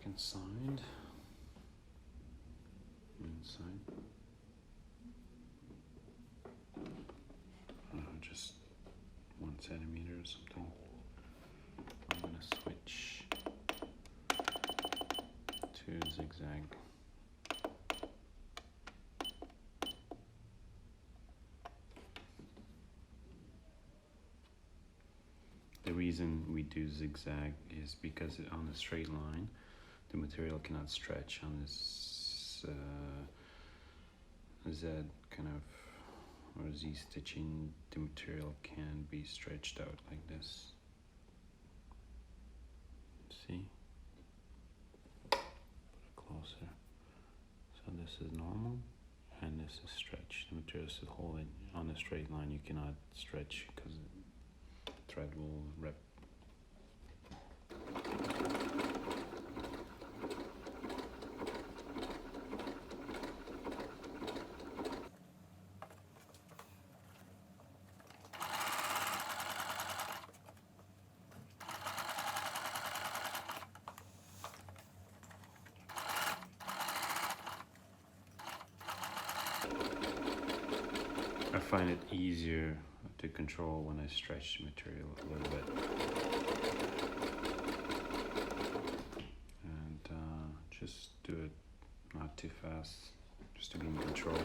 inside. Just 1 centimeter or something. I'm gonna switch to zigzag. The reason we do zigzag is because on a straight line, the material cannot stretch. On this Z kind of, or Z stitching, the material can be stretched out like this. See? Put it closer. So this is normal, and this is stretch. The material is holding on a straight line. You cannot stretch because the thread will rip. I find it easier to control when I stretch the material a little bit. And just do it not too fast, just to be in control.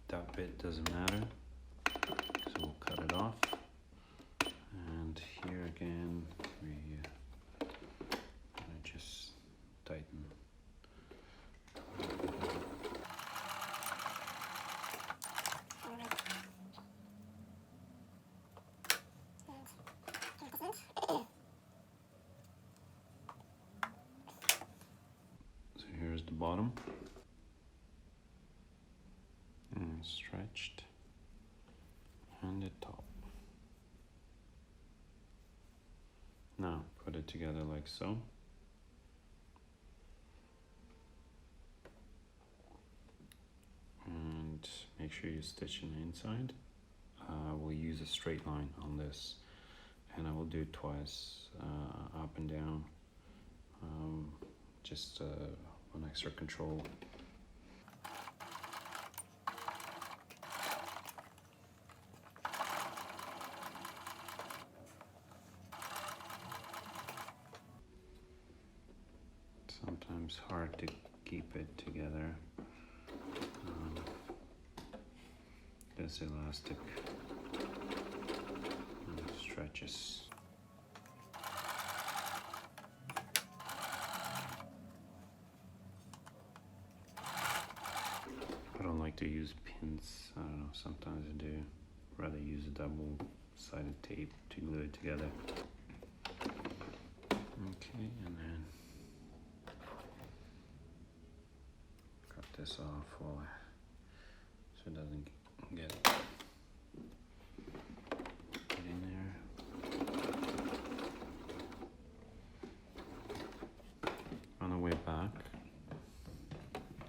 That bit doesn't matter, so we'll cut it off. And here again, I just tighten. So here's the bottom. Stretched, and the top. Now put it together like so. And make sure you stitch in the inside. We'll use a straight line on this, and I will do it twice, up and down, just one extra control. Sometimes hard to keep it together. This elastic stretches. I don't like to use pins. I don't know, sometimes I do. Rather use a double-sided tape to glue it together. Okay, and then cut this off so it doesn't get in there. On the way back,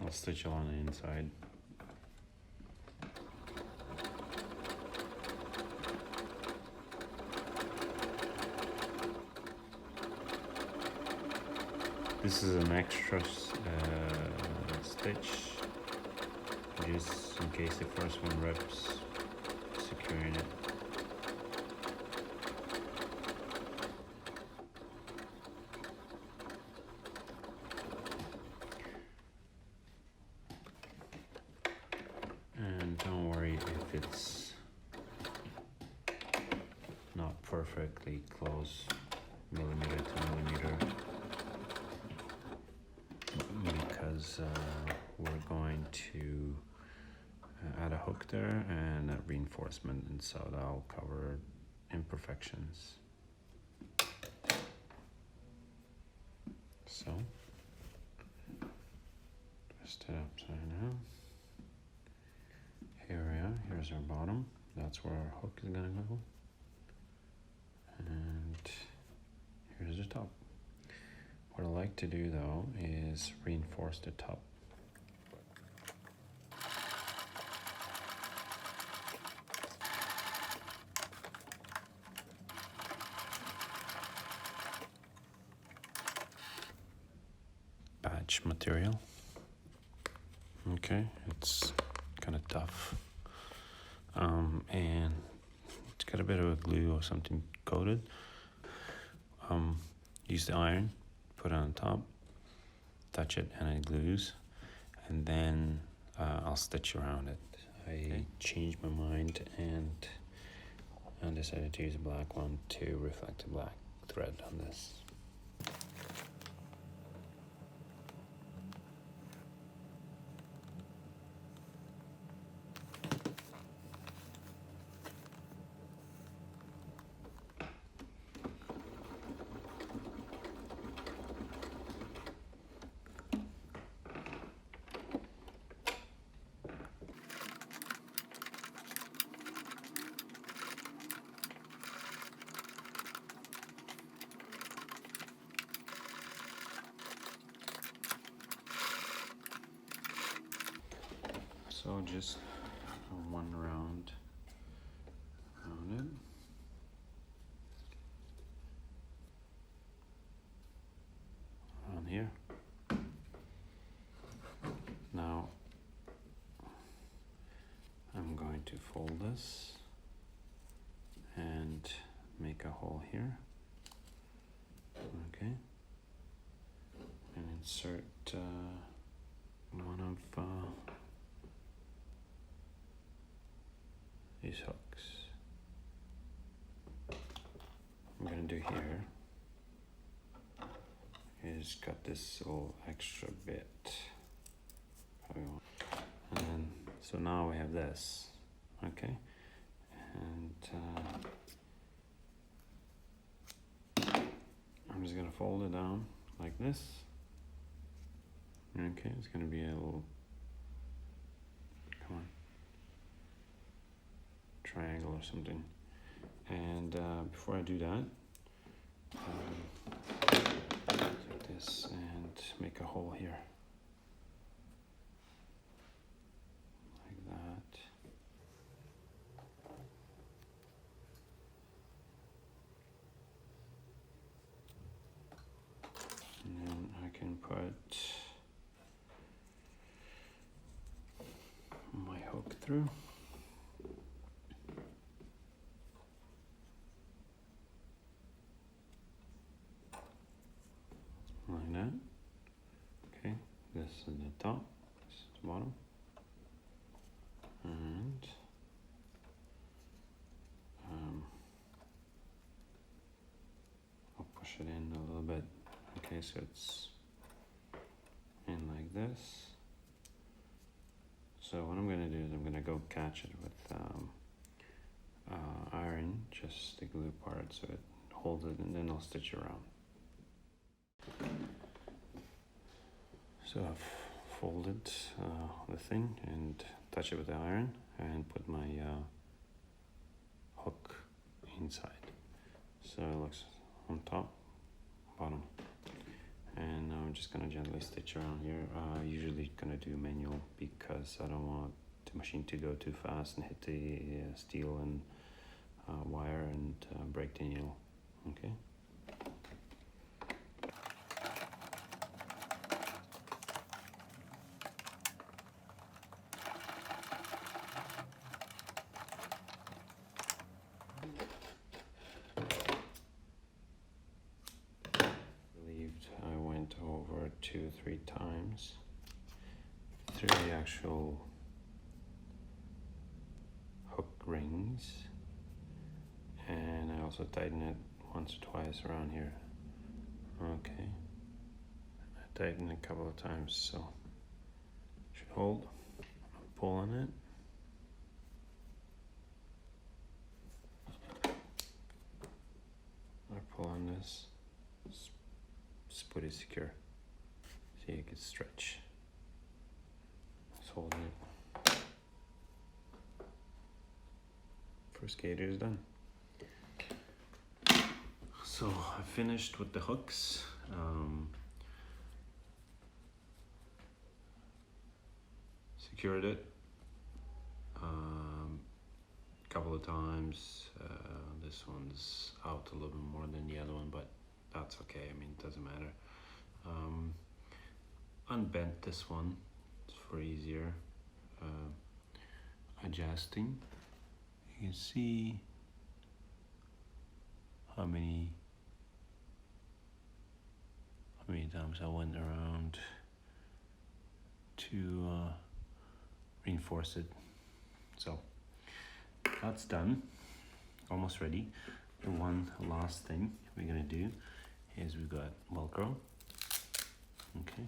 I'll stitch along the inside. This is an extra stitch, just in case the first one rips, securing it. And don't worry if it's not perfectly close, millimeter to millimeter, because we're going to add a hook there and a reinforcement, and so that'll cover imperfections. So twist it upside down. Here we are. Here's our bottom. That's where our hook is gonna go. And here's the top. What I like to do though is reinforce the top. Patch material. Okay, it's kind of tough. And it's got a bit of a glue or something coated. Use the iron, put it on top, touch it, and it glues. And then I'll stitch around it. I changed my mind and I decided to use a black one to reflect the black thread on this. So just one round around it. Around here. Now I'm going to fold this and make a hole here. Okay. And insert one of these hooks. I'm gonna do here is cut this little extra bit. And then, so now we have this, okay? And I'm just gonna fold it down like this. Okay, it's gonna be a little, come on, triangle or something. And before I do that, take this and make a hole here, like that. And then I can put my hook through. Like that. Okay, this is the top, this is the bottom. And I'll push it in a little bit. Okay, so it's in like this. So what I'm going to do is I'm going to go catch it with iron, just the glue part so it holds it, and then I'll stitch around. So I've folded the thing and touch it with the iron and put my hook inside. So it looks on top, bottom. And I'm just gonna gently stitch around here. Usually gonna do manual because I don't want the machine to go too fast and hit the steel and wire and break the needle. Okay. I went over 2-3 times through the actual hook rings, and I also tighten it once or twice around here. Okay, I tighten a couple of times, so should hold. Pull on it. I pull on this. Just put it secure so you can stretch. Just hold it. First gaiter is done. So I finished with the hooks. secured it a couple of times. This one's out a little bit more than the other one, but that's okay. I mean, it doesn't matter. Unbent this one for easier adjusting. You can see how many times I went around to reinforce it. So that's done, almost ready. The one last thing we're gonna do is we've got Velcro. Okay,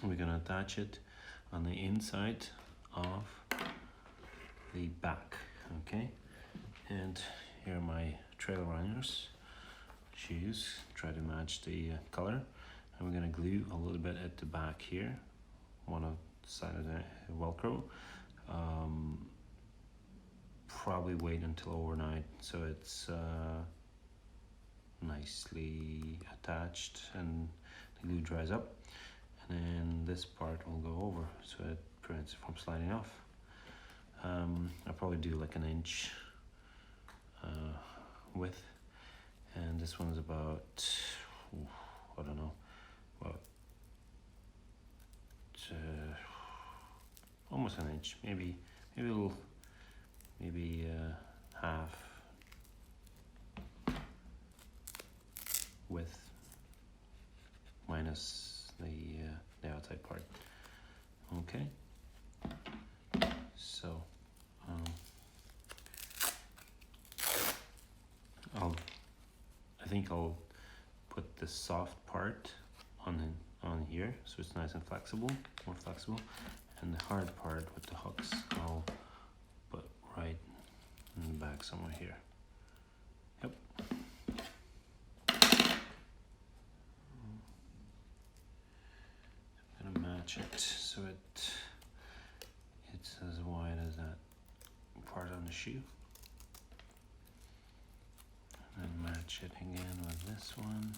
we're gonna attach it on the inside of the back. Okay, and here are my trail runners shoes. Try to match the color, and we're gonna glue a little bit at the back here, one of the side of the Velcro. Probably wait until overnight so it's nicely attached and the glue dries up, and then this part will go over so it prevents it from sliding off. I'll probably do like an inch width, and this one's about I don't know, about almost an inch, maybe half width minus the outside part. Okay, so I think I'll put the soft part on here so it's nice and flexible, more flexible, and the hard part with the hooks I'll put right in the back somewhere here. Yep. I'm gonna match it so it's as wide as that part on the shoe. And match it again with this one.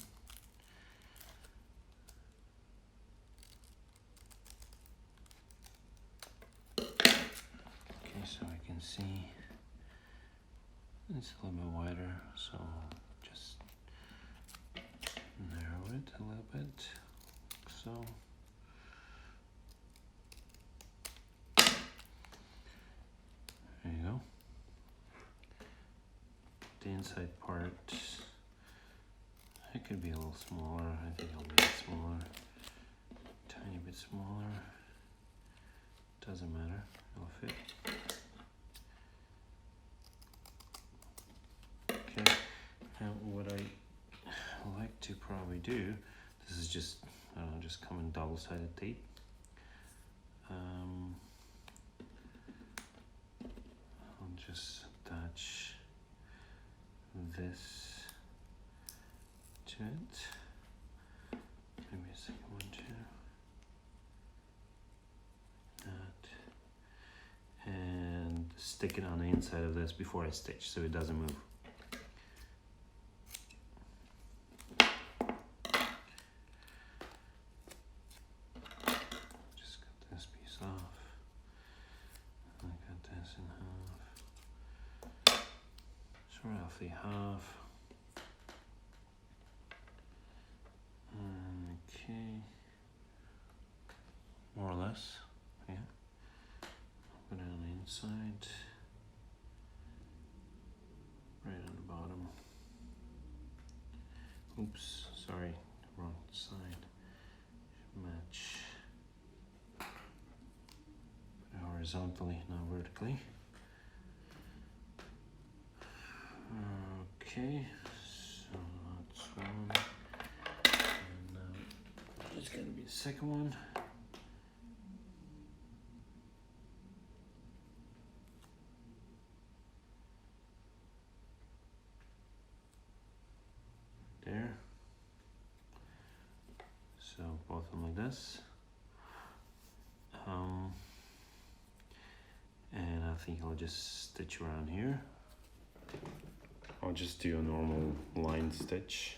Okay, so I can see it's a little bit wider, so just narrow it a little bit, like so. There you go. The inside part, it could be a little smaller. I think I'll make it smaller, tiny bit smaller. Doesn't matter, it'll fit. Okay, now what I like to probably do, this is just, just come in double-sided tape. I'll just attach this to it. Maybe a second one too. That. And stick it on the inside of this before I stitch so it doesn't move. Just cut this piece off. I cut this in half. So roughly half. Okay. More or less, yeah. Put it on the inside. Right on the bottom. Oops, sorry, wrong side. Should match. Put it horizontally, not vertically. Okay, so that's one. And now there's gonna be a second one. There. So both of them like this. And I think I'll just stitch around here. I'll just do a normal line stitch.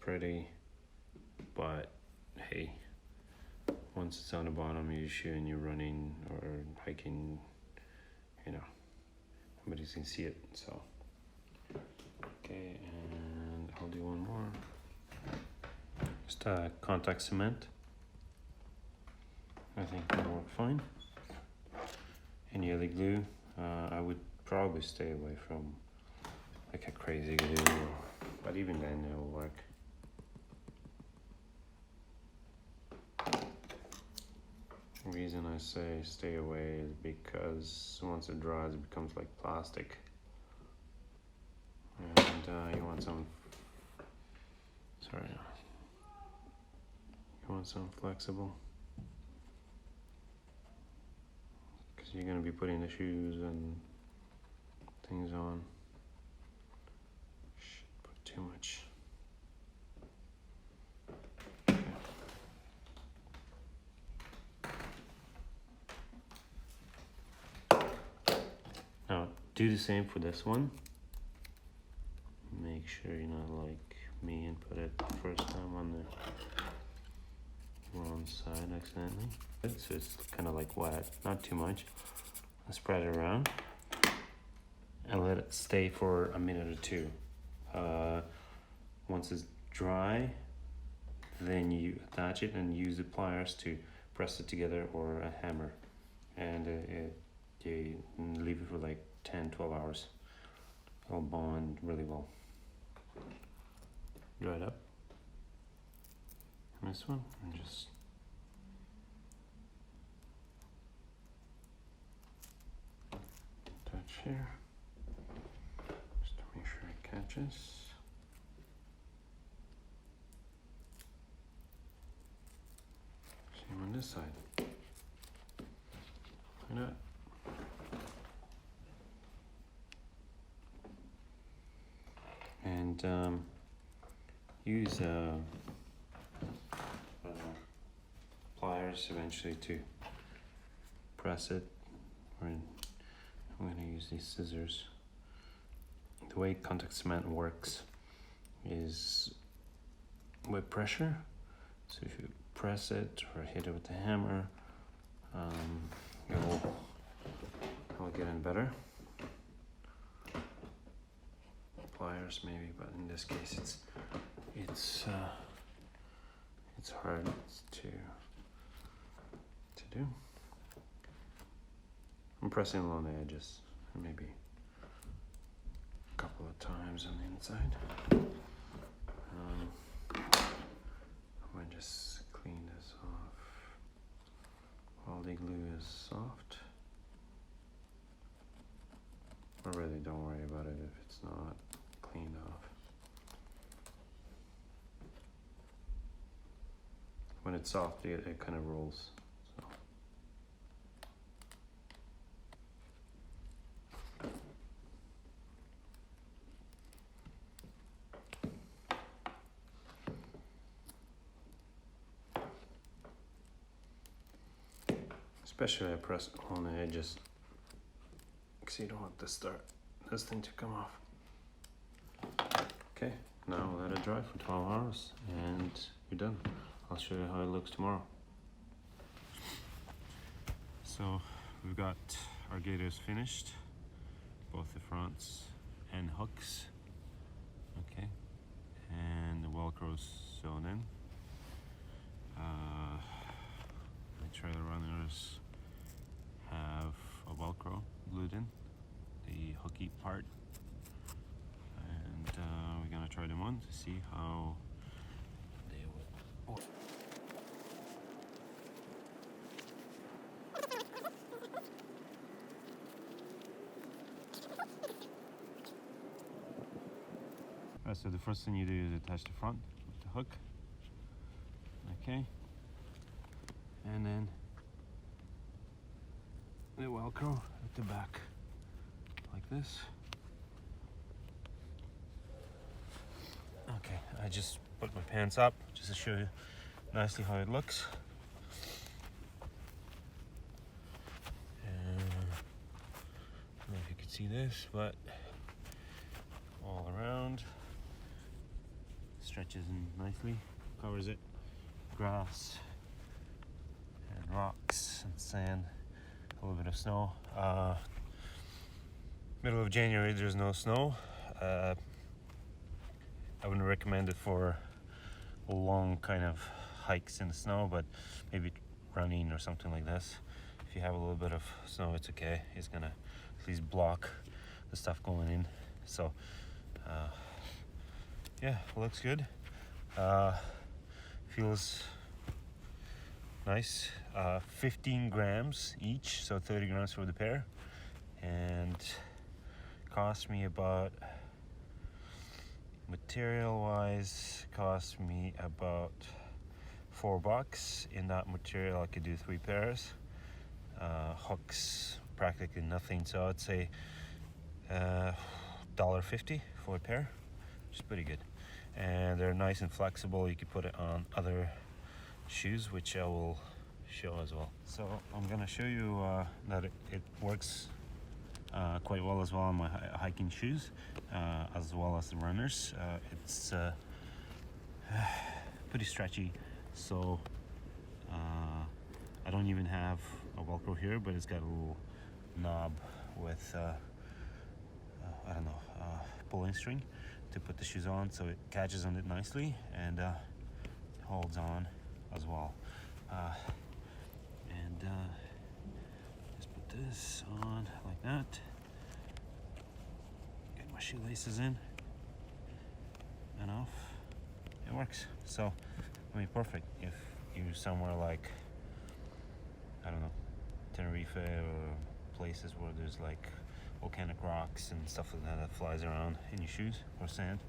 pretty, but hey, once it's on the bottom of your shoe and you're running or hiking, you know, nobody's gonna see it. So okay, and I'll do one more. Just contact cement. I think that'll work fine. And yellow glue, I would probably stay away from like a crazy glue, but even then it'll work. The reason I say stay away is because once it dries it becomes like plastic, and you want some flexible, because you're going to be putting the shoes and things on. Shouldn't put too much. Now do the same for this one. Make sure you're not like me and put it the first time on the wrong side accidentally. So it's kind of like wet, not too much. I'll spread it around and let it stay for a minute or two. Once it's dry, then you attach it and use the pliers to press it together, or a hammer, and you leave it for like 10-12 hours. It'll bond really well. Dry it up. And this one, and just touch here, just to make sure it catches. Same on this side. Like that. And use pliers eventually to press it. I'm going to use these scissors. The way contact cement works is with pressure. So if you press it or hit it with the hammer, it will get in better. Pliers maybe, but in this case it's hard to do. I'm pressing along the edges, maybe a couple of times on the inside. I'm going to just clean this off while the glue is soft. Or really, don't worry about it if it's not cleaned off. When it's soft, it kind of rolls. So. Especially I press on the edges, because you don't want this thing to come off. Okay, now let it dry for 12 hours and you're done. I'll show you how it looks tomorrow. So we've got our gaiters finished, both the fronts and hooks. Okay, and the Velcro's sewn in. The trailer runners have a Velcro glued in, the hooky part, and we're gonna try them on to see how they will work. So the first thing you do is attach the front with the hook, okay, and then the Velcro at the back like this. Okay, I just put my pants up just to show you nicely how it looks. I don't know if you can see this, but all around, stretches in nicely, covers it. Grass and rocks and sand, a little bit of snow. Middle of January, there's no snow. I wouldn't recommend it for long kind of hikes in the snow, but maybe running or something like this. If you have a little bit of snow, it's okay. It's gonna at least block the stuff going in. So yeah, looks good. Feels nice. 15 grams each, so 30 grams for the pair, and cost me about, material wise, cost me about $4. In that material I could do 3 pairs. Hooks practically nothing, so I'd say $1.50 for a pair, which is pretty good. And they're nice and flexible. You can put it on other shoes, which I will show as well. So I'm gonna show you that it works quite well as well on my hiking shoes, as well as the runners. It's pretty stretchy, so I don't even have a Velcro here, but it's got a little knob with I don't know, pulling string to put the shoes on, so it catches on it nicely and holds on as well. And just put this on like that. Get my shoelaces in and off. It works. So, I mean, perfect if you're somewhere like, I don't know, Tenerife or places where there's like volcanic rocks and stuff like that that flies around in your shoes, or sand.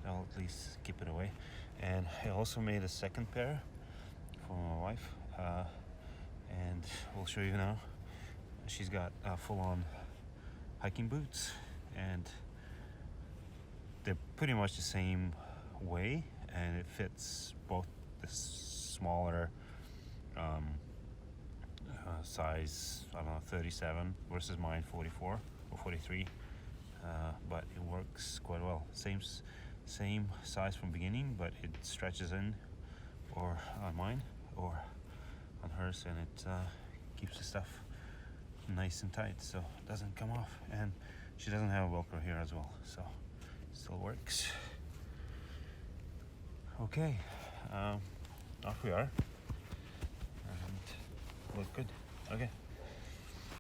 I'll at least keep it away. And I also made a second pair for my wife, and we'll show you now. She's got full-on hiking boots, and they're pretty much the same way, and it fits both the smaller size, I don't know, 37 versus mine 44 or 43, but it works quite well. Same size from beginning, but it stretches in, or on mine or on hers, and it keeps the stuff nice and tight, so it doesn't come off. And she doesn't have a Velcro here as well, so it still works. Okay, off we are, and look good. Okay.